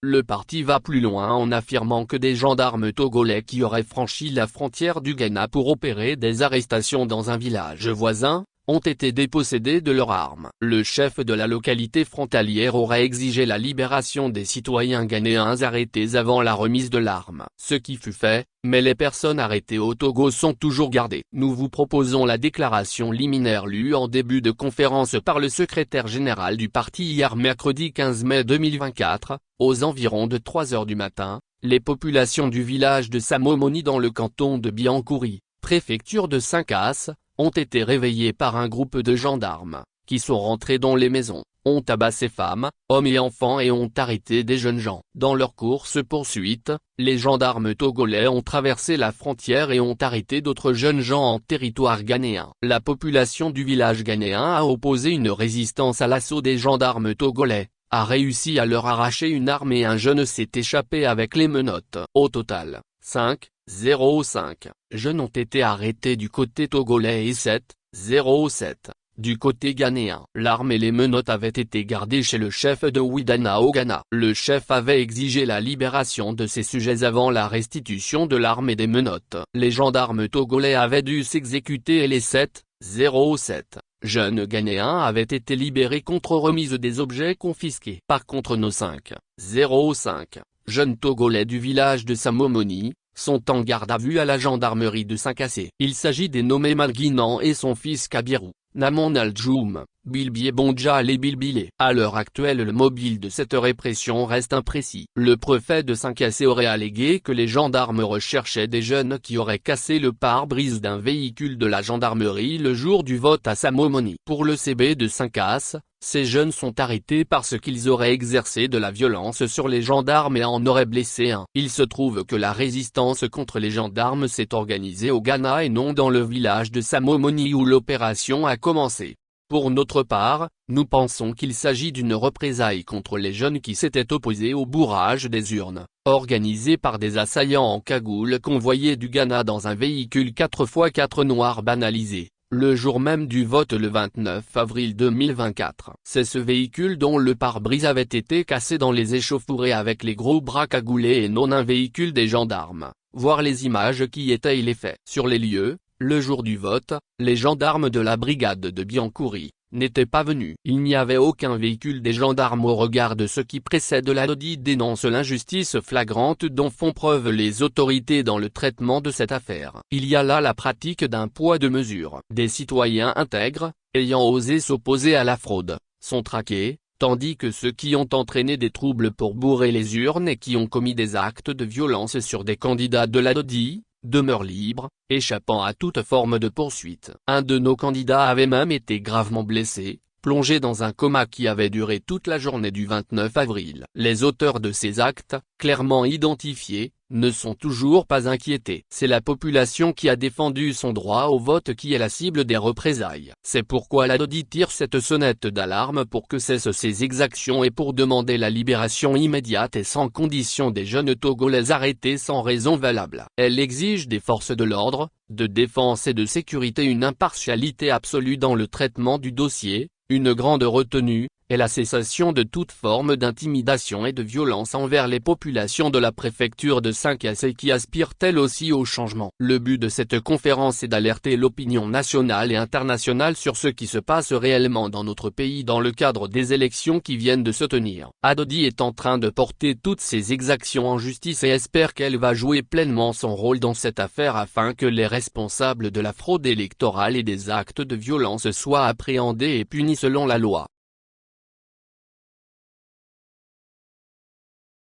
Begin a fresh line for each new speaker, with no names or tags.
Le parti va plus loin en affirmant que des gendarmes togolais qui auraient franchi la frontière du Ghana pour opérer des arrestations dans un village voisin, ont été dépossédés de leurs armes. Le chef de la localité frontalière aurait exigé la libération des citoyens ghanéens arrêtés avant la remise de l'arme. Ce qui fut fait, mais les personnes arrêtées au Togo sont toujours gardées. Nous vous proposons la déclaration liminaire lue en début de conférence par le secrétaire général du parti hier mercredi 15 mai 2024, aux environs de 3 heures du matin. Les populations du village de Samomoni dans le canton de Biankouri, préfecture de Saint-Casse, ont été réveillés par un groupe de gendarmes, qui sont rentrés dans les maisons, ont tabassé femmes, hommes et enfants et ont arrêté des jeunes gens. Dans leur course-poursuite, les gendarmes togolais ont traversé la frontière et ont arrêté d'autres jeunes gens en territoire ghanéen. La population du village ghanéen a opposé une résistance à l'assaut des gendarmes togolais, a réussi à leur arracher une arme et un jeune s'est échappé avec les menottes. Au total, 5 jeunes ont été arrêtés du côté togolais et 7 du côté ghanéen. L'arme et les menottes avaient été gardées chez le chef de Ouidana au Ghana. Le chef avait exigé la libération de ses sujets avant la restitution de l'arme et des menottes. Les gendarmes togolais avaient dû s'exécuter et les 7 jeunes ghanéens avaient été libérés contre remise des objets confisqués. Par contre nos 5 jeunes togolais du village de Samomoni, sont en garde à vue à la gendarmerie de Saint-Cassé. Il s'agit des nommés Malguinan et son fils Kabirou, Namon Al-Djoum, Bilbié Bonjal et Bilbilé. À l'heure actuelle le mobile de cette répression reste imprécis. Le préfet de Saint-Cassé aurait allégué que les gendarmes recherchaient des jeunes qui auraient cassé le pare-brise d'un véhicule de la gendarmerie le jour du vote à Samomoni. Pour le CB de Saint-Casse, ces jeunes sont arrêtés parce qu'ils auraient exercé de la violence sur les gendarmes et en auraient blessé un. Il se trouve que la résistance contre les gendarmes s'est organisée au Ghana et non dans le village de Samomoni où l'opération a commencé. Pour notre part, nous pensons qu'il s'agit d'une représaille contre les jeunes qui s'étaient opposés au bourrage des urnes, organisé par des assaillants en cagoule convoyés du Ghana dans un véhicule 4x4 noir banalisé, le jour même du vote le 29 avril 2024. C'est ce véhicule dont le pare-brise avait été cassé dans les échauffourées avec les gros bras cagoulés et non un véhicule des gendarmes. Voir les images qui étayent les faits. Sur les lieux, le jour du vote, les gendarmes de la brigade de Biankouri n'étaient pas venus. Il n'y avait aucun véhicule des gendarmes au regard de ce qui précède. La DODI dénonce l'injustice flagrante dont font preuve les autorités dans le traitement de cette affaire. Il y a là la pratique d'un poids de mesure. Des citoyens intègres, ayant osé s'opposer à la fraude, sont traqués, tandis que ceux qui ont entraîné des troubles pour bourrer les urnes et qui ont commis des actes de violence sur des candidats de la DODI, demeurent libres, échappant à toute forme de poursuite. Un de nos candidats avait même été gravement blessé, plongé dans un coma qui avait duré toute la journée du 29 avril. Les auteurs de ces actes, clairement identifiés, ne sont toujours pas inquiétés. C'est la population qui a défendu son droit au vote qui est la cible des représailles. C'est pourquoi la DODI tire cette sonnette d'alarme pour que cessent ces exactions et pour demander la libération immédiate et sans condition des jeunes Togolais arrêtés sans raison valable. Elle exige des forces de l'ordre, de défense et de sécurité une impartialité absolue dans le traitement du dossier, une grande retenue, et la cessation de toute forme d'intimidation et de violence envers les populations de la préfecture de Saint-Cassé qui aspirent elles aussi au changement. Le but de cette conférence est d'alerter l'opinion nationale et internationale sur ce qui se passe réellement dans notre pays dans le cadre des élections qui viennent de se tenir. Adodi est en train de porter toutes ces exactions en justice et espère qu'elle va jouer pleinement son rôle dans cette affaire afin que les responsables de la fraude électorale et des actes de violence soient appréhendés et punis selon la loi.